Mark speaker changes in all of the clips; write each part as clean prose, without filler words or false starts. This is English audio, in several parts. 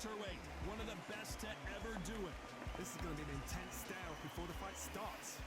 Speaker 1: welterweight, one of the best to ever do it.
Speaker 2: This is going to be an intense stare before the fight starts.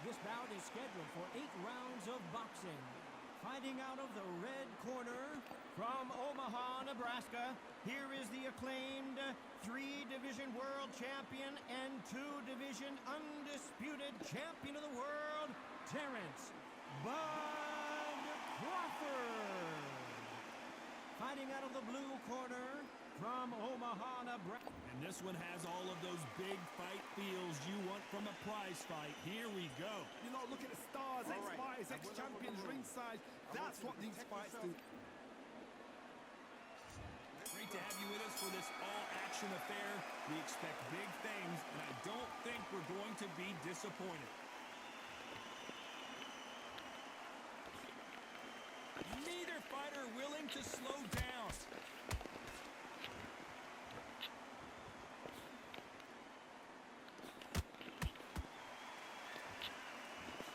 Speaker 3: This bout is scheduled for 8 rounds of boxing. Fighting out of the red corner from Omaha, Nebraska, here is the acclaimed 3-division world champion and 2-division undisputed champion of the world, Terrence "Bud" Crawford. Fighting out of the blue corner from Omaha, Nebraska.
Speaker 1: And this one has all of those big fight feels you want from a prize fight. Here we go.
Speaker 2: You know, look at the stars, ex-fighters, ex-champions ringside. That's what these fights do.
Speaker 1: Great to have you with us for this all-action affair. We expect big things, and I don't think we're going to be disappointed. Neither fighter willing to slow down.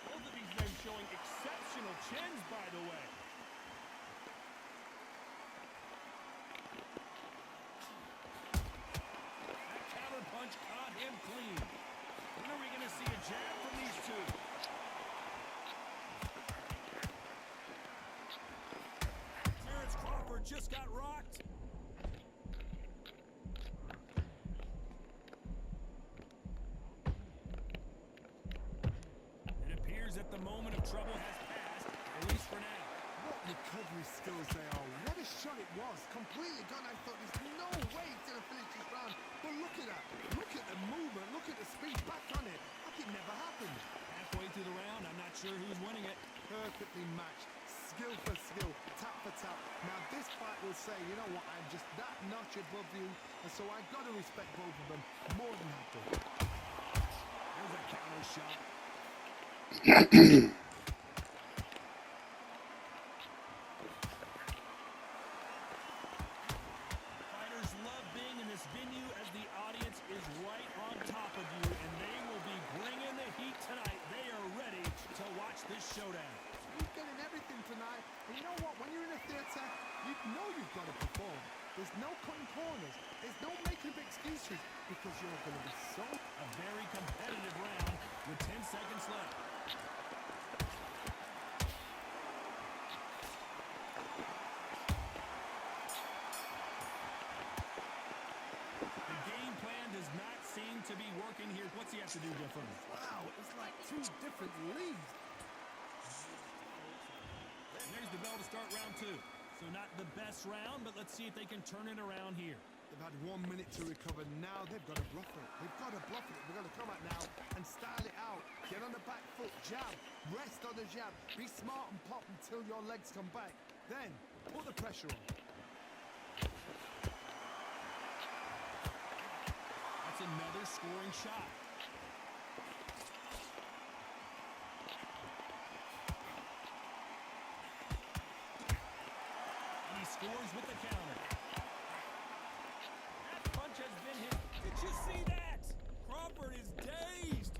Speaker 1: Both of these men showing exceptional chins, by the way. That counter punch caught him clean. When are we going to see a jab from these two? Terrence Crawford just got rocked. It appears that the moment of trouble has passed, at least for now.
Speaker 2: What recovery skills they are. What a shot it was. Completely gone. I thought there's no way he's going to finish this round. But look at that. Look at the movement. Look at the speed. Back on it. Like it never happened.
Speaker 1: Halfway through the round, I'm not sure who's winning it.
Speaker 2: Perfectly matched. Skill for skill. Tap for tap. Now this fight will say, you know what, I'm just that notch above you. And so I've got to respect both of them. More than happy.
Speaker 1: There's a counter shot. Fighters love being in this venue as the audience is right on top of you, and they will be bringing the heat tonight. They are ready to watch this showdown.
Speaker 2: You're getting everything tonight. And you know what? When you're in a theatre, you know you've got to perform. There's no cutting corners. There's no making of excuses because you're going to be so...
Speaker 1: A very competitive round with 10 seconds left. The game plan does not seem to be working here. What's he have to do differently?
Speaker 2: Wow, it's like 2 different leagues.
Speaker 1: There's the bell to start round 2. So not the best round, but let's see if they can turn it around here.
Speaker 2: They've had 1 minute to recover. Now they've got to bluff it. They've got to bluff it. They've got to come out now and style it out. Get on the back foot, jab, rest on the jab. Be smart and pop until your legs come back. Then put the pressure on.
Speaker 1: That's another scoring shot. And he scores with the counter. That punch has been hit. Did you see that? Crawford is dazed.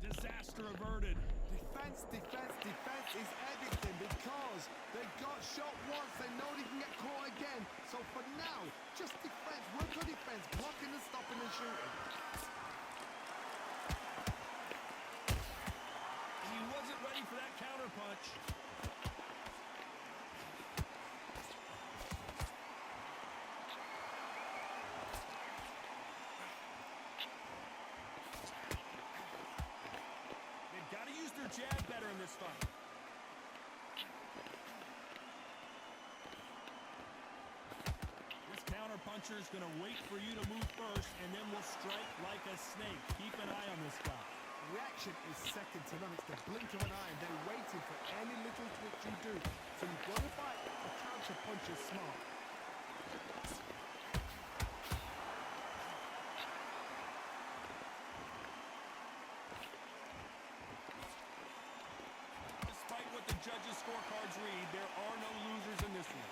Speaker 1: Disaster averted.
Speaker 2: Defense, defense, defense is everything because they got shot once. They know they can get caught again. So for now, just defense. Work on defense. Blocking and stopping and shooting.
Speaker 1: He wasn't ready for that counter punch. They've got to use their jab better in this fight. This counter puncher is going to wait for you to move first, and then will strike like a snake. Keep an eye on this guy.
Speaker 2: Reaction is second to none. It's the blink of an eye, and they're waiting for any little twitch you do. So you've got to fight a counter punch is smart.
Speaker 1: Despite what the judges' scorecards read, there are no losers in this one.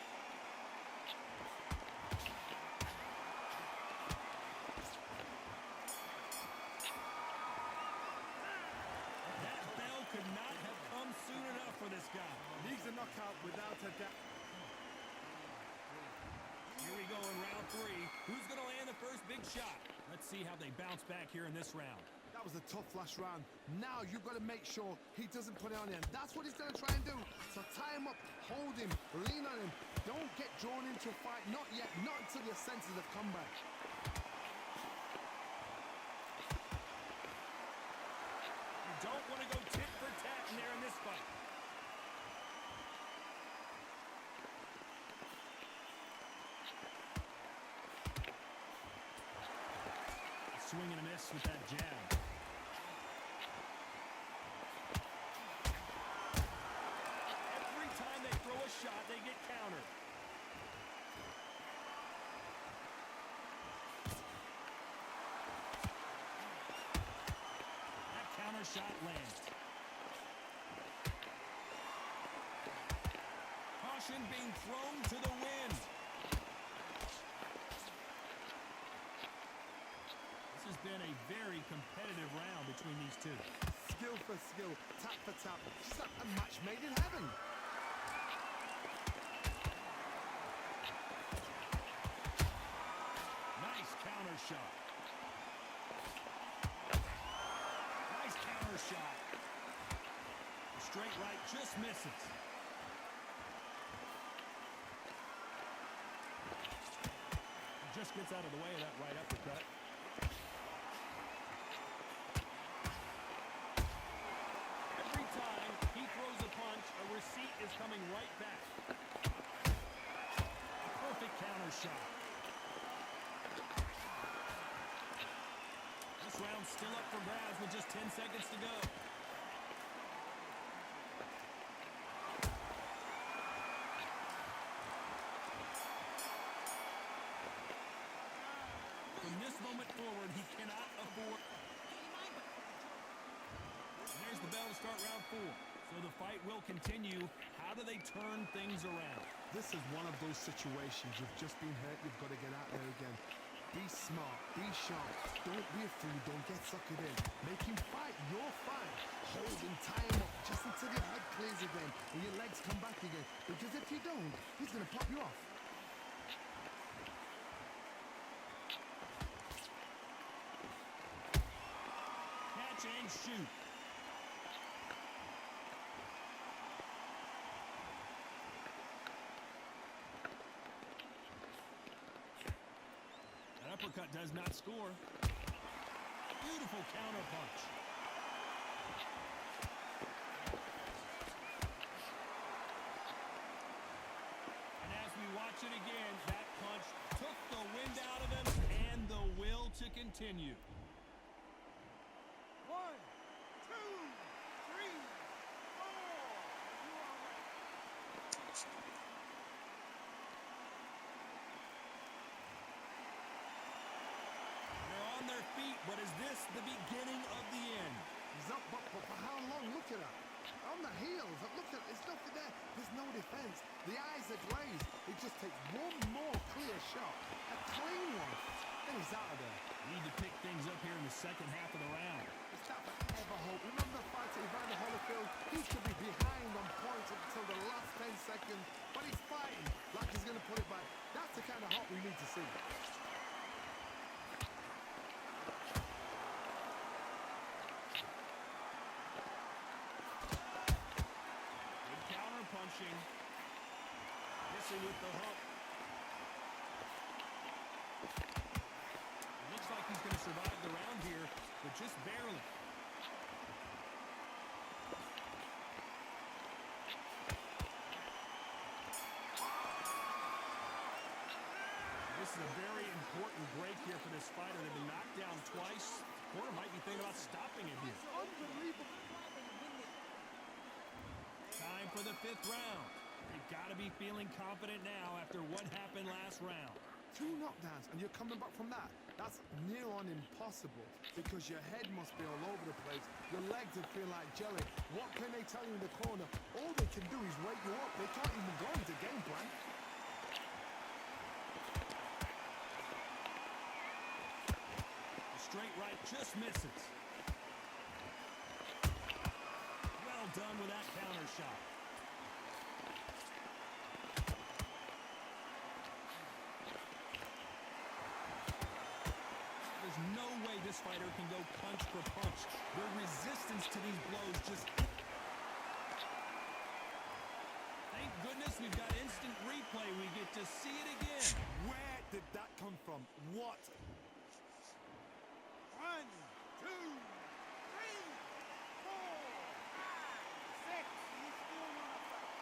Speaker 2: without a doubt.
Speaker 1: Here we go in round 3. Who's going to land the first big shot? Let's see how they bounce back here in this round.
Speaker 2: That was a tough last round. Now you've got to make sure he doesn't put it on you. And that's what he's going to try and do. So tie him up, hold him, lean on him. Don't get drawn into a fight. Not yet. Not until your senses have come back.
Speaker 1: You don't want to go tit for tat in there in this fight. Swing and a miss with that jab. Every time they throw a shot, they get countered. That counter shot lands. Caution being thrown to the wind. This has been a very competitive round between these two.
Speaker 2: Skill for skill, tap for tap. It's like a match made in heaven.
Speaker 1: Nice counter shot. Nice counter shot. The straight right just misses. Just gets out of the way of that right uppercut. Every time he throws a punch, a receipt is coming right back. A perfect counter shot. This round's still up for grabs with just 10 seconds to go. From this moment forward, he cannot afford. There's the bell to start round 4. So the fight will continue. How do they turn things around?
Speaker 2: This is one of those situations. You've just been hurt. You've got to get out there again. Be smart. Be sharp. Don't be a fool. Don't get suckered in. Make him fight your fight. Hold him, tie him up just until your head clears again and your legs come back again. Because if you don't, he's going to pop you off.
Speaker 1: Catch and shoot. That uppercut does not score. Beautiful counter punch. And as we watch it again, that punch took the wind out of him and the will to continue.
Speaker 2: 1, 2, 3, 4.
Speaker 1: They're on their feet, but is this the beginning of the end?
Speaker 2: He's up, but for how long? Look at that. On the heels. Look at, there's nothing there. There's no defense. The eyes are glazed. It just takes one more clear shot. A clean one. Then he's out of there.
Speaker 1: Need to pick things up here in the second half of the round.
Speaker 2: It's that forever hope. Remember the fight at Evander Holyfield? He could be behind on points until the last 10 seconds, but he's fighting like he's going to put it back. That's the kind of hope we need to see.
Speaker 1: Good counter punching. Missing with the hook. It looks like he's going to survive the round here, but just barely. This is a very important break here for this fighter. They've been knocked down twice. Corner might be thinking about stopping it here.
Speaker 2: Unbelievable.
Speaker 1: Time for the 5th round. They've got to be feeling confident now after what happened last round.
Speaker 2: 2 knockdowns and you're coming back from that. That's near on impossible because your head must be all over the place. Your legs would feel like jelly. What can they tell you in the corner? All they can do is wake you up. They can't even go into game plan.
Speaker 1: The straight right just misses. Well done with that counter shot. this fighter can go punch for punch. Their resistance to these blows just... Thank goodness we've got instant replay. We get to see it again.
Speaker 2: Where did that come from? What? 1, 2, 3, 4, 5, 6. You still want to fight?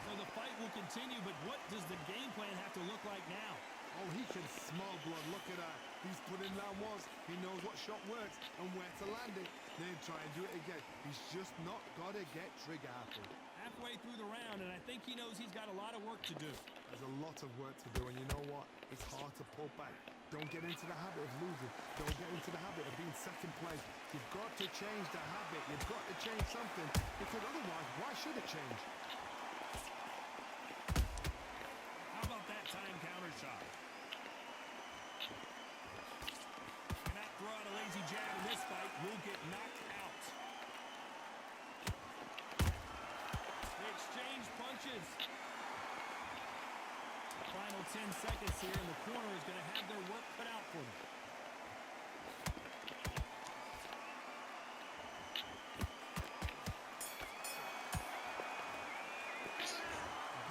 Speaker 1: So the fight will continue, but what does the game plan have to look like now?
Speaker 2: Oh, he can smell blood. Look at that. He's putting down walls. He knows what shot works and where to land it. Then try and do it again. He's just not got to get trigger happy.
Speaker 1: Halfway through the round, and I think he knows he's got a lot of work to do.
Speaker 2: There's a lot of work to do, and you know what? It's hard to pull back. Don't get into the habit of losing. Don't get into the habit of being second place. You've got to change the habit. You've got to change something, because otherwise, why should it change?
Speaker 1: How about that time counter shot? Cannot throw out a lazy jab in this fight. Will get knocked out. They exchange punches. Final 10 seconds here, and the corner is going to have their work cut out for them.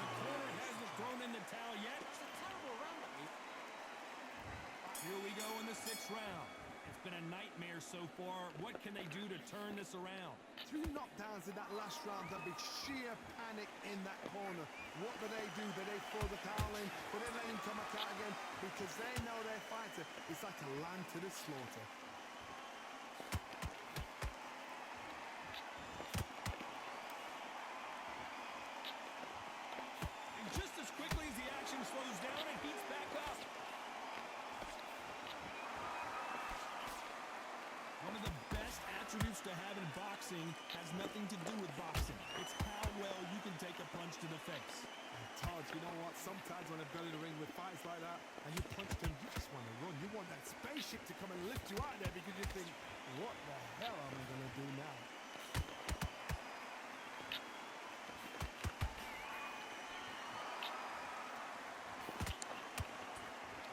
Speaker 1: The corner hasn't thrown in the towel yet.
Speaker 3: It's a terrible round of me.
Speaker 1: Here we go in the 6th round. It's been a nightmare so far. What can they do to turn this around?
Speaker 2: 2 knockdowns in that last round. There'll be sheer panic in that corner. What do? Do they throw the towel in? But they let him come back out again because they know their fighter is like a lamb to the slaughter.
Speaker 1: And just as quickly as the action slows down, it heats back up. One of the best attributes to have in boxing has nothing to do with boxing. It's how well you can take a punch to the face.
Speaker 2: Todd, you know what? Sometimes when I've got in the ring with fights like that and you punch them, you just want to run. You want that spaceship to come and lift you out there because you think, what the hell am I going to do now?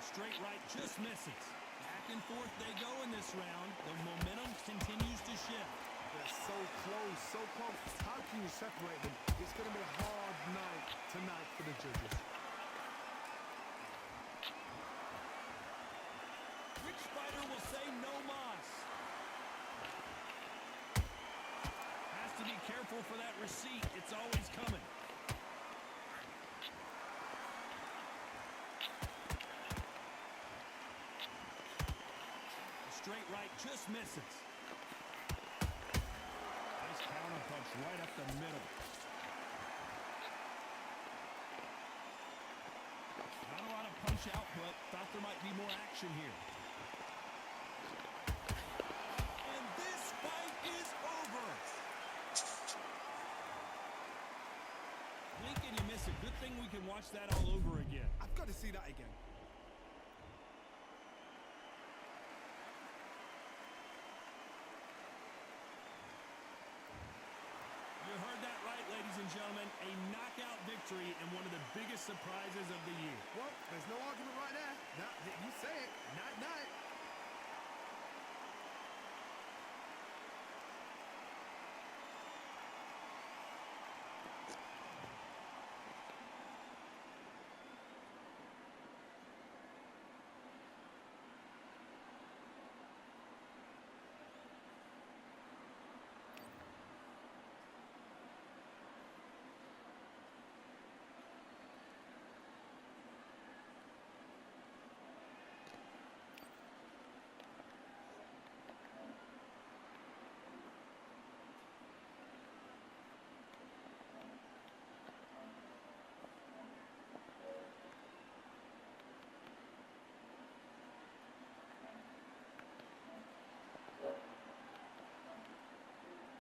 Speaker 1: Straight right just misses. Back and forth they go in this round. The momentum continues to shift.
Speaker 2: They're so close, so close. How can you separate them? It's going to be a hard night tonight for the judges.
Speaker 1: Which fighter will say no mas? Has to be careful for that receipt. It's always coming. Straight right just misses. Nice counter punch right up the middle. Not a lot of punch output. Thought there might be more action here. And this fight is over. Blink and you miss it. Good thing we can watch that all over again.
Speaker 2: I've got to see that again.
Speaker 1: You heard that right, ladies and gentlemen. A knockout victory and one of the biggest surprises of the year.
Speaker 2: Well, there's no argument right there. You say it. Night, night.